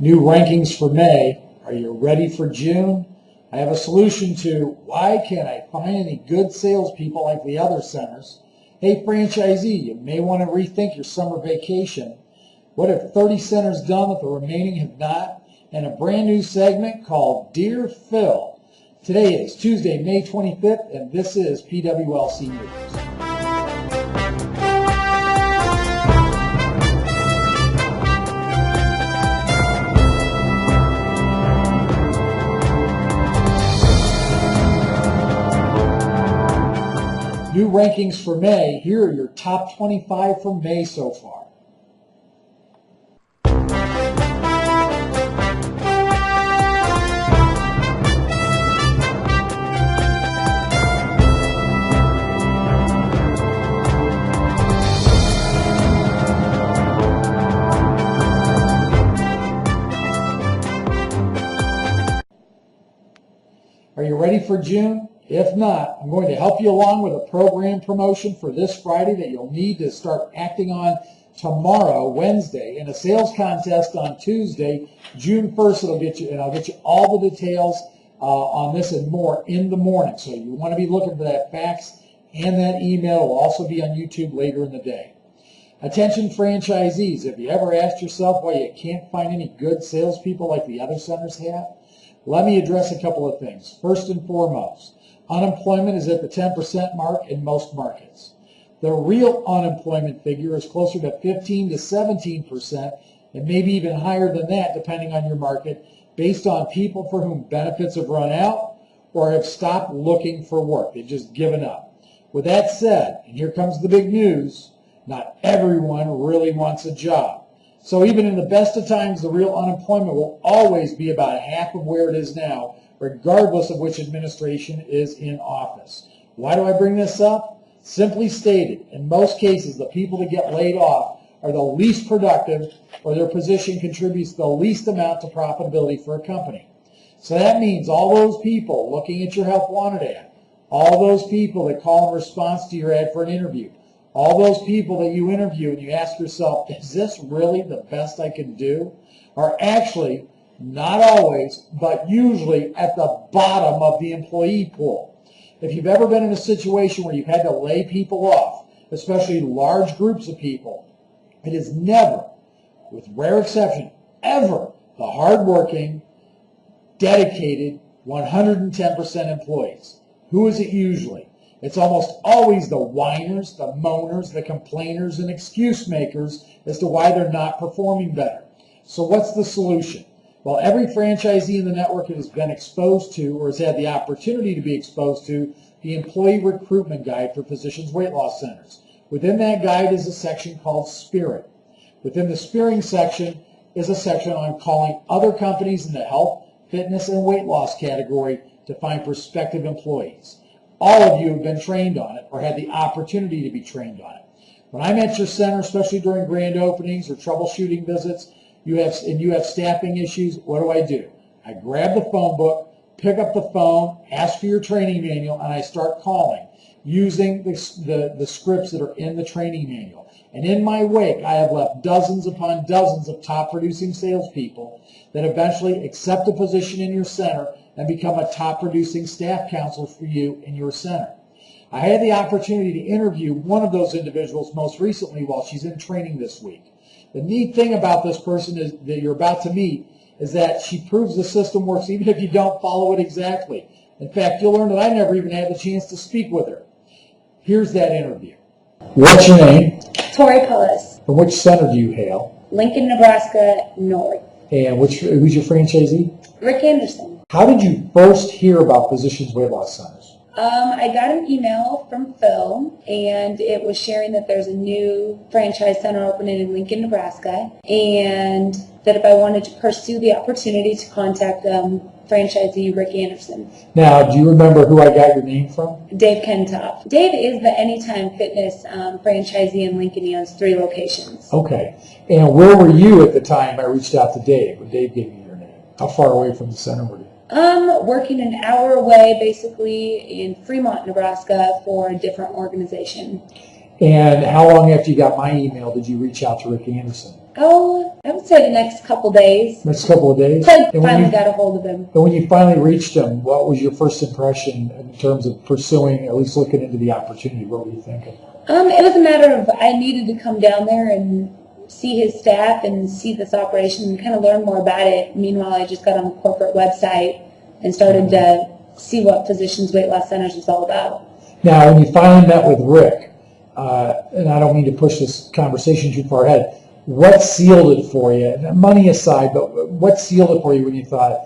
New rankings for May. Are you ready for June? I have a solution to why can't I find any good salespeople like the other centers. Hey franchisee, you may want to rethink your summer vacation. What have 30 centers done that the remaining have not? And a brand new segment called Dear Phil. Today is Tuesday, May 25th, and this is PWLC News. New rankings for May. Here are your top 25 from May so far. Are you ready for June? If not, I'm going to help you along with a program promotion for this Friday that you'll need to start acting on tomorrow, Wednesday, and a sales contest on Tuesday, June 1st. I'll get you all the details on this and more in the morning. So you want to be looking for that fax and that email. It will also be on YouTube later in the day. Attention franchisees, have you ever asked yourself why you can't find any good salespeople like the other centers have? Let me address a couple of things. First and foremost, unemployment is at the 10% mark in most markets. The real unemployment figure is closer to 15 to 17%, and maybe even higher than that depending on your market, based on people for whom benefits have run out or have stopped looking for work. They've just given up. With that said, and here comes the big news, not everyone really wants a job. So even in the best of times, the real unemployment will always be about half of where it is now, regardless of which administration is in office. Why do I bring this up? Simply stated, in most cases, the people that get laid off are the least productive, or their position contributes the least amount to profitability for a company. So that means all those people looking at your help wanted ad, all those people that call in response to your ad for an interview, all those people that you interview and you ask yourself, is this really the best I can do? Are actually, not always, but usually at the bottom of the employee pool. If you've ever been in a situation where you've had to lay people off, especially large groups of people, it is never, with rare exception, ever the hardworking, dedicated, 110% employees. Who is it usually? It's almost always the whiners, the moaners, the complainers, and excuse makers as to why they're not performing better. So what's the solution? Well, every franchisee in the network has been exposed to or has had the opportunity to be exposed to the Employee Recruitment Guide for Physicians Weight Loss Centers. Within that guide is a section called Spirit. Within the Spearing section is a section on calling other companies in the health, fitness, and weight loss category to find prospective employees. All of you have been trained on it or had the opportunity to be trained on it. When I'm at your center, especially during grand openings or troubleshooting visits, you have staffing issues, what do? I grab the phone book, pick up the phone, ask for your training manual, and I start calling using the scripts that are in the training manual. And in my wake, I have left dozens upon dozens of top-producing salespeople that eventually accept a position in your center and become a top-producing staff counselor for you in your center. I had the opportunity to interview one of those individuals most recently while she's in training this week. The neat thing about this person that you're about to meet is that she proves the system works even if you don't follow it exactly. In fact, you'll learn that I never even had the chance to speak with her. Here's that interview. What's your name? Tori Pullis. From which center do you hail? Lincoln, Nebraska, North. And who's your franchisee? Rick Anderson. How did you first hear about Physicians Weight Loss Centers? I got an email from Phil, and it was sharing that there's a new franchise center opening in Lincoln, Nebraska, and that if I wanted to pursue the opportunity to contact franchisee Rick Anderson. Now, do you remember who I got your name from? Dave Kentop. Dave is the Anytime Fitness franchisee in Lincoln. He owns 3 locations. Okay. And where were you at the time I reached out to Dave when Dave gave me your name? How far away from the center were you? Working an hour away, basically, in Fremont, Nebraska, for a different organization. And how long after you got my email did you reach out to Rick Anderson? I would say the next couple days. Next couple of days? I finally got a hold of him. And when you finally reached him, what was your first impression in terms of pursuing, at least looking into the opportunity? What were you thinking? It was a matter of I needed to come down there and see his staff and see this operation and kind of learn more about it. Meanwhile, I just got on the corporate website and started to see what Physicians Weight Loss Centers was all about. Now, when you finally met with Rick, and I don't mean to push this conversation too far ahead, what sealed it for you? Money aside, but what sealed it for you when you thought,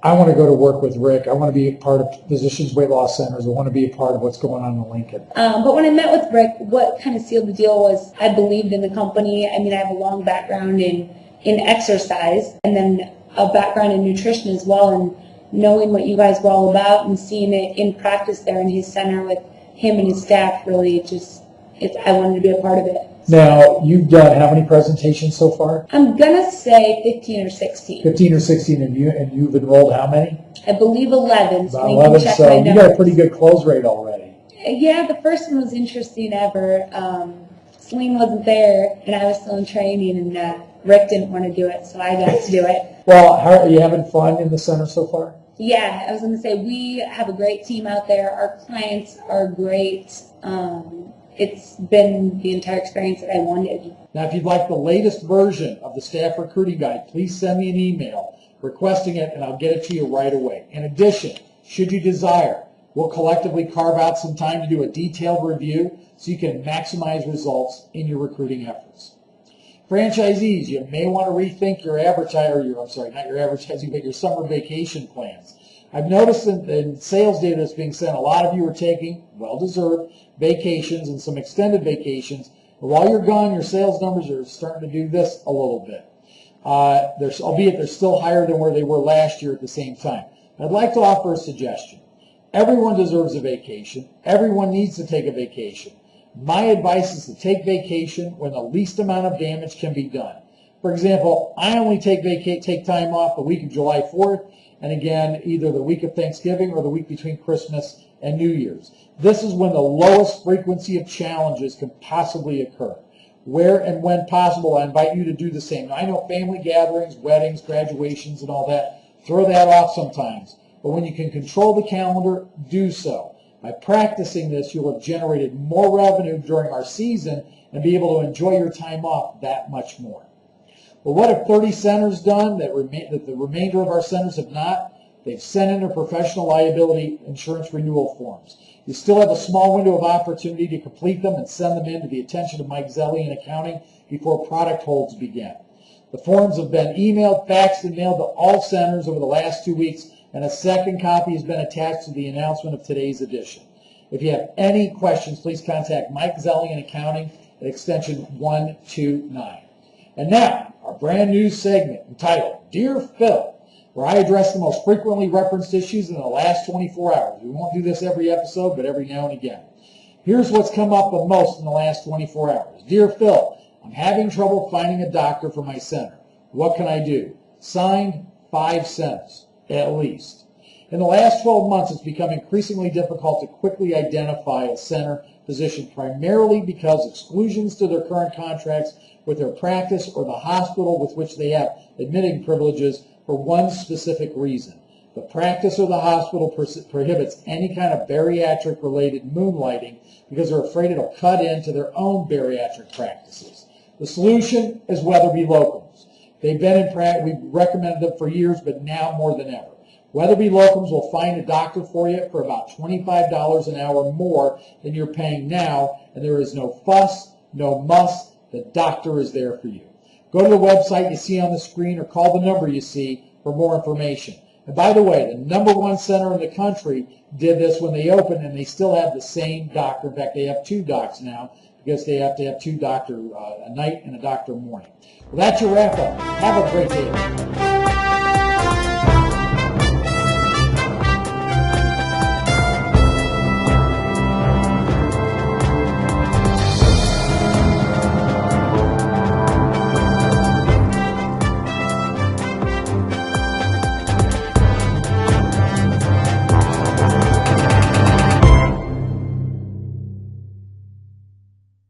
I want to go to work with Rick, I want to be a part of Physicians Weight Loss Centers, I want to be a part of what's going on in Lincoln? But when I met with Rick, what kind of sealed the deal was I believed in the company. I mean, I have a long background in exercise and then a background in nutrition as well, and knowing what you guys were all about and seeing it in practice there in his center with him and his staff really I wanted to be a part of it. Now, you've done how many presentations so far? I'm going to say 15 or 16. 15 or 16, and you've enrolled how many? I believe 11. About 11, so you got a pretty good close rate already. Yeah, the first one was interesting ever. Celine wasn't there, and I was still in training, and Rick didn't want to do it, so I got to do it. Well, are you having fun in the center so far? Yeah, I was going to say we have a great team out there. Our clients are great. It's been the entire experience that I wanted. Now, if you'd like the latest version of the staff recruiting guide, please send me an email requesting it, and I'll get it to you right away. In addition, should you desire, we'll collectively carve out some time to do a detailed review so you can maximize results in your recruiting efforts. Franchisees, you may want to rethink your your summer vacation plans. I've noticed in sales data that's being sent, a lot of you are taking well-deserved vacations and some extended vacations. But while you're gone, your sales numbers are starting to do this a little bit. Albeit they're still higher than where they were last year at the same time. I'd like to offer a suggestion. Everyone deserves a vacation. Everyone needs to take a vacation. My advice is to take vacation when the least amount of damage can be done. For example, I only take time off the week of July 4th, and again, either the week of Thanksgiving or the week between Christmas and New Year's. This is when the lowest frequency of challenges can possibly occur. Where and when possible, I invite you to do the same. Now, I know family gatherings, weddings, graduations, and all that, throw that off sometimes. But when you can control the calendar, do so. By practicing this, you'll have generated more revenue during our season and be able to enjoy your time off that much more. Well, what have 30 centers done that the remainder of our centers have not? They've sent in their professional liability insurance renewal forms. You still have a small window of opportunity to complete them and send them in to the attention of Mike Zelli in accounting before product holds begin. The forms have been emailed, faxed, and mailed to all centers over the last 2 weeks, and a second copy has been attached to the announcement of today's edition. If you have any questions, please contact Mike Zelli in accounting at extension 129. And now, our brand new segment entitled Dear Phil, where I address the most frequently referenced issues in the last 24 hours. We won't do this every episode, but every now and again. Here's what's come up the most in the last 24 hours. Dear Phil, I'm having trouble finding a doctor for my center. What can I do? Signed, 5 centers, at least. In the last 12 months, it's become increasingly difficult to quickly identify a center physician, primarily because exclusions to their current contracts with their practice or the hospital with which they have admitting privileges for one specific reason. The practice or the hospital prohibits any kind of bariatric-related moonlighting because they're afraid it'll cut into their own bariatric practices. The solution is Weatherby Locums. They've been in practice, we've recommended them for years, but now more than ever. Weatherby Locums will find a doctor for you for about $25 an hour more than you're paying now, and there is no fuss, no muss. The doctor is there for you. Go to the website you see on the screen or call the number you see for more information. And by the way, the #1 center in the country did this when they opened, and they still have the same doctor. In fact, they have 2 docs now because they have to have 2 doctors, a night and a doctor morning. Well, that's your wrap-up. Have a great day.